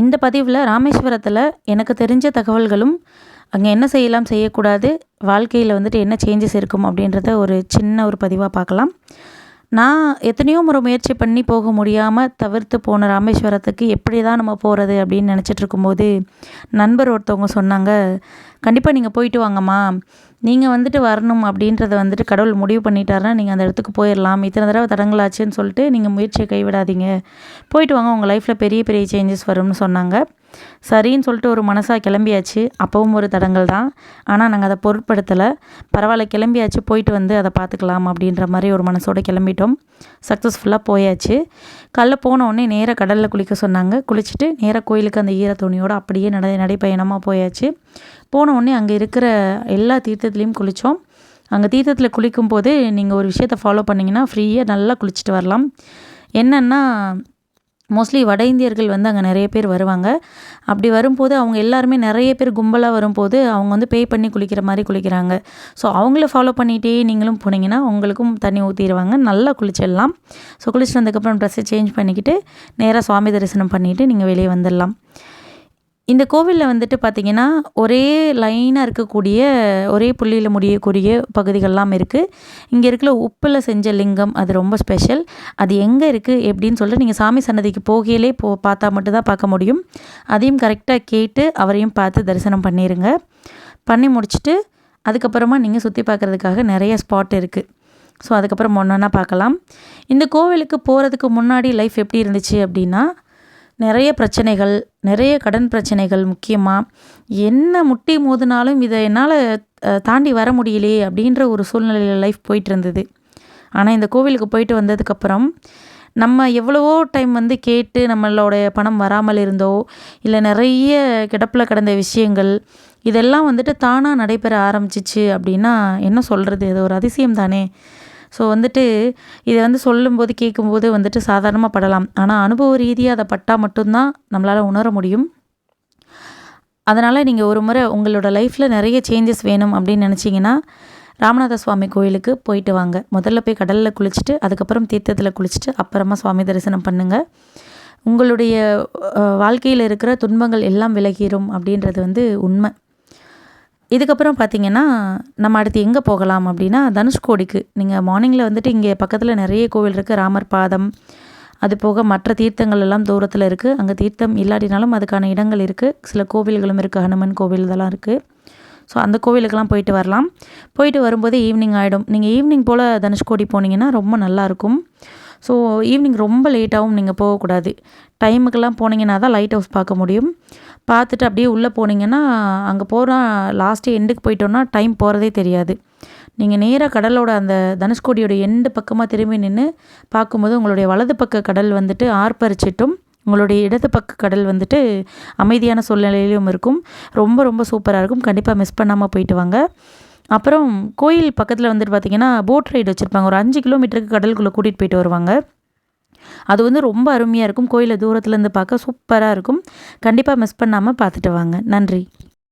இந்த பதிவில் ராமேஸ்வரத்தில் எனக்கு தெரிஞ்ச தகவல்களும், அங்கே என்ன செய்யலாம் செய்யக்கூடாது, வாழ்க்கையில் வந்துட்டு என்ன சேஞ்சஸ் இருக்கும் அப்படின்றத ஒரு சின்ன ஒரு பதிவாக பார்க்கலாம். நான் எத்தனையோ முறை முயற்சி பண்ணி போக முடியாமல் தவிர்த்து போன ராமேஸ்வரத்துக்கு எப்படி தான் நம்ம போகிறது அப்படின்னு நினச்சிட்டு இருக்கும்போது, நண்பர் ஒருத்தவங்க சொன்னாங்க, கண்டிப்பாக நீங்கள் போயிட்டு வாங்கம்மா, நீங்கள் வந்துட்டு வரணும் அப்படின்றத வந்துட்டு கடவுள் முடிவு பண்ணிட்டாருன்னா நீங்கள் அந்த இடத்துக்கு போயிடலாம். இத்தனை தடவை தடங்களாச்சுன்னு சொல்லிட்டு நீங்கள் முயற்சியை கைவிடாதீங்க, போயிட்டு வாங்க, உங்கள் லைஃப்பில் பெரிய பெரிய சேஞ்சஸ் வரும்னு சொன்னாங்க. சரின்னு சொல்லிட்டு ஒரு மனசாக கிளம்பியாச்சு. அப்பவும் ஒரு தடங்கல் தான். ஆனால் நாங்கள் அதை பொருட்படுத்தலை. பரவாயில்ல, கிளம்பியாச்சு, போயிட்டு வந்து அதை பார்த்துக்கலாம் அப்படின்ற மாதிரி ஒரு மனசோடு கிளம்பிட்டோம். சக்ஸஸ்ஃபுல்லாக போயாச்சு. காலைல போன உடனே நேராக கடலில் குளிக்க சொன்னாங்க. குளிச்சுட்டு நேராக கோயிலுக்கு அந்த ஈர துணியோடு அப்படியே நடைப்பயணமாக போயாச்சு. போன உடனே அங்கே இருக்கிற எல்லா தீர்த்தத்துலேயும் குளித்தோம். அங்கே தீர்த்தத்தில் குளிக்கும்போது நீங்கள் ஒரு விஷயத்தை ஃபாலோ பண்ணிங்கன்னா ஃப்ரீயாக நல்லா குளிச்சுட்டு வரலாம். என்னென்னா, மோஸ்ட்லி வட இந்தியர்கள் வந்து அங்கே நிறைய பேர் வருவாங்க. அப்படி வரும்போது அவங்க எல்லாருமே நிறைய பேர் கும்பலாக வரும்போது அவங்க வந்து பே பண்ணி குளிக்கிற மாதிரி குளிக்கிறாங்க. ஸோ அவங்கள ஃபாலோ பண்ணிகிட்டே நீங்களும் போனீங்கன்னா உங்களுக்கும் தண்ணி ஊற்றிடுவாங்க, நல்லா குளிச்சிடலாம். ஸோ குளிச்சுட்டு வந்ததுக்கப்புறம் ட்ரெஸ்ஸை சேஞ்ச் பண்ணிக்கிட்டு நேராக சுவாமி தரிசனம் பண்ணிவிட்டு நீங்கள் வெளியே வந்துடலாம். இந்த கோவிலில் வந்துட்டு பார்த்திங்கன்னா, ஒரே லைனாக இருக்கக்கூடிய, ஒரே புள்ளியில் முடியக்கூடிய பகுதிகள்லாம் இருக்குது. இங்கே இருக்கிற உப்பில் செஞ்ச லிங்கம் அது ரொம்ப ஸ்பெஷல். அது எங்கே இருக்குது எப்படின்னு சொல்லிட்டு நீங்கள் சாமி சன்னதிக்கு போகையிலே பார்த்தா மட்டும்தான் பார்க்க முடியும். அதையும் கரெக்டாக கேட்டு அவரையும் பார்த்து தரிசனம் பண்ணிடுங்க. பண்ணி முடிச்சுட்டு அதுக்கப்புறமா நீங்கள் சுற்றி பார்க்குறதுக்காக நிறைய ஸ்பாட் இருக்குது. ஸோ அதுக்கப்புறம் ஒன்றா பார்க்கலாம். இந்த கோவிலுக்கு போகிறதுக்கு முன்னாடி லைஃப் எப்படி இருந்துச்சு அப்படின்னா, நிறைய பிரச்சனைகள், நிறைய கடன் பிரச்சனைகள், முக்கியமாக என்ன முட்டி மோதினாலும் இதை என்னால் தாண்டி வர முடியலையே அப்படின்ற ஒரு சூழ்நிலையில் லைஃப் போயிட்டு இருந்தது. ஆனால் இந்த கோவிலுக்கு போயிட்டு வந்ததுக்கப்புறம் நம்ம எவ்வளவோ டைம் வந்து கேட்டு நம்மளோட பணம் வராமல் இருந்தோ, இல்லை நிறைய கிடப்பில் கிடந்த விஷயங்கள் இதெல்லாம் வந்துட்டு தானாக நடைபெற ஆரம்பிச்சிச்சு அப்படின்னா என்ன சொல்கிறது, இது ஒரு அதிசயம் தானே. ஸோ வந்துட்டு இதை வந்து சொல்லும்போது கேட்கும்போது வந்துட்டு சாதாரணமாக படலாம். ஆனால் அனுபவ ரீதியாக அதை பட்டால் மட்டும்தான் நம்மளால் உணர முடியும். அதனால் நீங்கள் ஒரு முறை உங்களோட லைஃப்பில் நிறைய சேஞ்சஸ் வேணும் அப்படின்னு நினச்சிங்கன்னா ராமநாத சுவாமி கோயிலுக்கு போயிட்டு வாங்க. முதல்ல போய் கடலில் குளிச்சுட்டு அதுக்கப்புறம் தீர்த்தத்தில் குளிச்சுட்டு அப்புறமா சுவாமி தரிசனம் பண்ணுங்கள். உங்களுடைய வாழ்க்கையில் இருக்கிற துன்பங்கள் எல்லாம் விலகிரும் அப்படின்றது வந்து உண்மை. இதுக்கப்புறம் பார்த்திங்கன்னா, நம்ம அடுத்து எங்கே போகலாம் அப்படின்னா, தனுஷ்கோடிக்கு. நீங்கள் மார்னிங்கில் வந்துட்டு இங்கே பக்கத்தில் நிறைய கோவில் இருக்குது. ராமர் பாதம், அது போக மற்ற தீர்த்தங்கள் எல்லாம் தூரத்தில் இருக்குது. அங்கே தீர்த்தம் இல்லாட்டினாலும் அதுக்கான இடங்கள் இருக்குது. சில கோவில்களும் இருக்குது, ஹனுமன் கோவில் இதெல்லாம் இருக்குது. ஸோ அந்த கோவிலுக்கெல்லாம் போயிட்டு வரலாம். போயிட்டு வரும்போது ஈவினிங் ஆகிடும். நீங்கள் ஈவினிங் போல் தனுஷ்கோடி போனீங்கன்னா ரொம்ப நல்லாயிருக்கும். ஸோ ஈவினிங் ரொம்ப லேட்டாகவும் நீங்கள் போகக்கூடாது. டைமுக்கெல்லாம் போனீங்கன்னா தான் லைட் ஹவுஸ் பார்க்க முடியும். பார்த்துட்டு அப்படியே உள்ளே போனீங்கன்னா அங்கே போனால் லாஸ்ட்டு எண்டுக்கு போயிட்டோன்னா டைம் போகிறதே தெரியாது. நீங்கள் நேராக கடலோட அந்த தனுஷ்கோடியோட எண்டு பக்கமாக திரும்பி நின்று பார்க்கும்போது உங்களுடைய வலது பக்க கடல் வந்துட்டு ஆர்ப்பரிச்சிட்டும், உங்களுடைய இடது பக்க கடல் வந்துட்டு அமைதியான சூழ்நிலையிலும் இருக்கும். ரொம்ப ரொம்ப சூப்பராக இருக்கும். கண்டிப்பாக மிஸ் பண்ணாமல் போயிட்டு வாங்க. அப்புறம் கோயில் பக்கத்தில் வந்துட்டு பார்த்திங்கன்னா போட் ரைடு வச்சுருப்பாங்க. ஒரு 5 கிலோமீட்டருக்கு கடலுக்குள்ளே கூட்டிகிட்டு போயிட்டு வருவாங்க. அது வந்து ரொம்ப அருமையாக இருக்கும். கோயிலை தூரத்துலேருந்து பார்க்க சூப்பராக இருக்கும். கண்டிப்பாக மிஸ் பண்ணாமல் பார்த்துட்டு வாங்க. நன்றி.